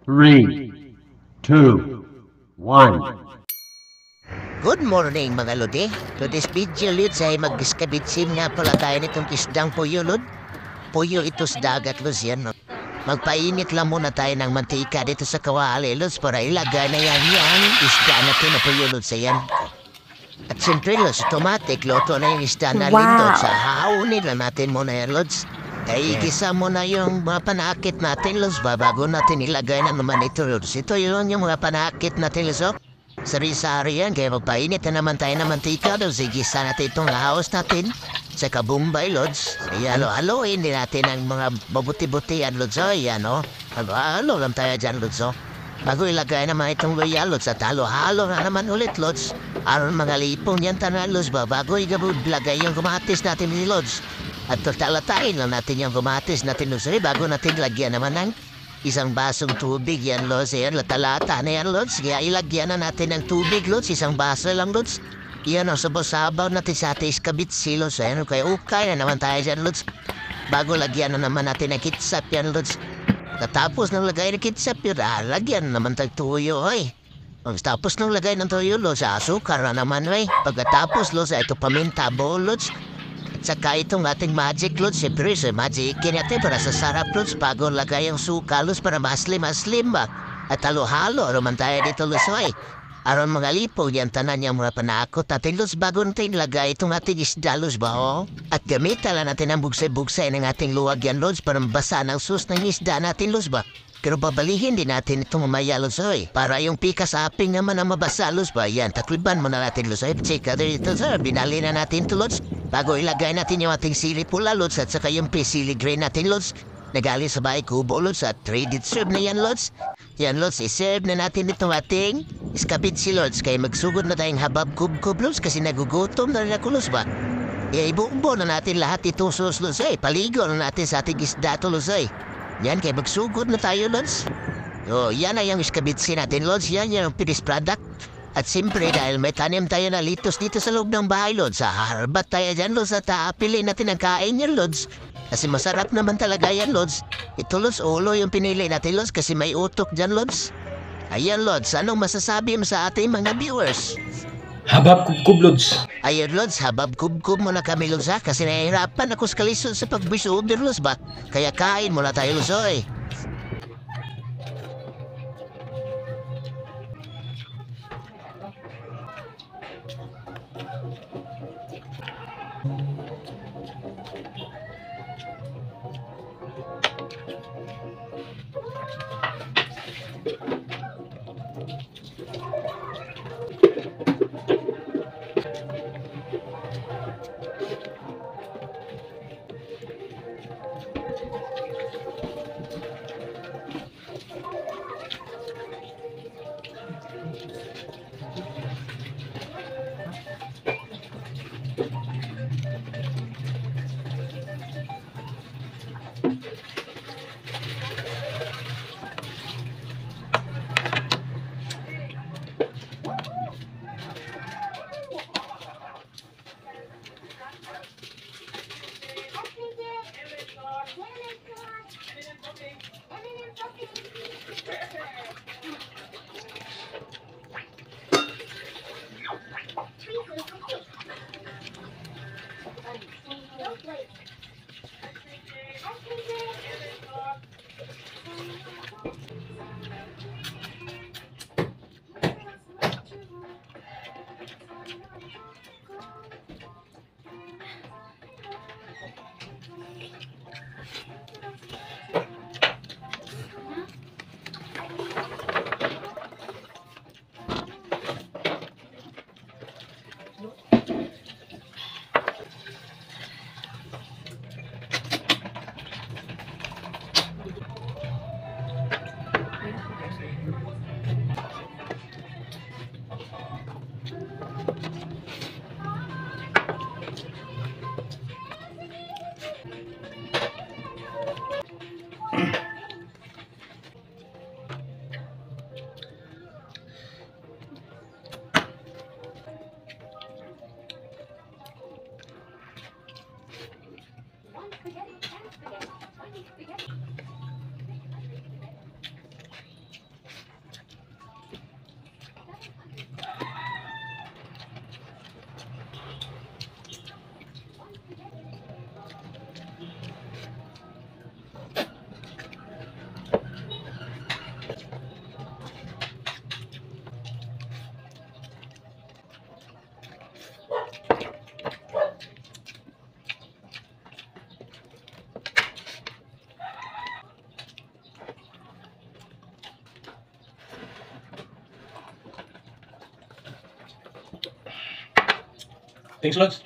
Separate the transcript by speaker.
Speaker 1: Three, two, one.
Speaker 2: Good morning mga lodi. To this video lod ay mag-iskabitsim nga pala tayo nitong isdang puyo lod. Puyo ito sa dagat lod yan. Magpainit lang muna tayo ng mantika dito sa kawali lod para ilagay na yan isda natin na puyo lod sa yan. At siyempre lod, automatic loto na yung isda na lindod sa haunin lang natin muna yan lods. Ay igisa mo na yung mga panakit natin lods bago natin ilagay na naman ito lods. Ito yun yung mga panakit natin lods oh. Sari-sari yan, kaya magpainit na naman tayo ng mantika, daw sigisa natin itong haos natin sa kabumbay, Lods. Ayan, halo-haloin din natin ang mga mabuti-butihan, Lods. O, ayan, o. Halo lang tayo dyan, Lods, o. Bago ilagay naman itong loyal, Lods, at halo-halo na naman ulit, Lods. Aron mga lipong yan tanan, Lods, ba? Bago ilagay yung gumatis natin ni Lods. At talatayin lang natin yung gumatis natin, Lods. Bago natin lagyan naman ng isang basong tubig yan, Lods. Ayan, latalata na yan, Lods. Kaya ilagyan na natin ng tubig, Lods. Isang baso lang, Lods. Yan ang sabaw-sabaw natin sa atis kabit silos. Ayan, kaya ukay na naman tayo dyan, Lods. Bago lagyan na naman natin ng ketchup yan, Lods. Tapos nang lagay ng ketchup yun, lagyan na naman tagtuyo, oy. Tapos nang lagay ng tuyo, Lods, asukar na naman, oy. Pagkatapos, Lods, ito paminta bo, Lods. Saka itong ating magic Lods, siyempre sa magic natin para sa sarap Lods bago lagay ang suka Lods para maslim ba. At halo-halo naman tayo dito Lods oy. Aron mga lipo yan tanan yung mga panakot natin Lods bago natin lagay itong ating isda Lods ba oh. At gamitan lang natin ang bugsay-bugsay ng ating luwag yan Lods para mabasa ng sus ng isda natin Lods ba. Pero babalihin din natin itong mamaya Lods oy. Para yung pika sa aping naman ang mabasa Lods ba. Yan, takriban mo na natin Lods oy. Chika dito sir, binali na natin to Lods. Bago ilagay natin yung ating sili pula, Lods, at saka yung sili green natin, Lods. Nagali sa bahay kubo, Lods, at ready to serve na yan, Lods. Yan, Lods, iserve na natin itong ating iskabit si Lods. Kaya magsugod na tayong habab kub-kub, Lods, kasi nagugutom na rin ako, Lods, ba? Ibuumbo na natin lahat itong sus, Lods, ay. Paligo na natin sa ating isda to, Lods, ay. Yan, kaya magsugod na tayo, Lods. O, yan ay yung iskabit si natin, Lods. Yan yung finished product. At siyempre dahil may tanim tayo na litos dito sa loob ng bahay, Lods, harbat tayo dyan, Lods, at piliin natin ang kain yan, Lods. Kasi masarap naman talaga yan, Lods. Ito, Lods, ulo yung pinili natin, Lods, kasi may utok dyan, Lods. Ayan, Lods, anong masasabi mo sa ating mga viewers?
Speaker 3: Habab kubkub, Lods.
Speaker 2: Ayun, Lods, habab kubkub mo na kami, Lods, ha? Kasi nahihirapan ako sa kalisod sa pagbisuber, Lods, ba? Kaya kain muna tayo, Lods, oy.
Speaker 3: Thanks, Lods.